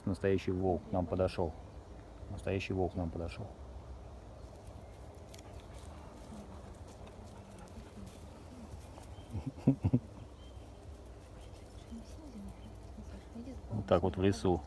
настоящий волк к нам подошел. Настоящий волк к нам подошел. Вот так вот в лесу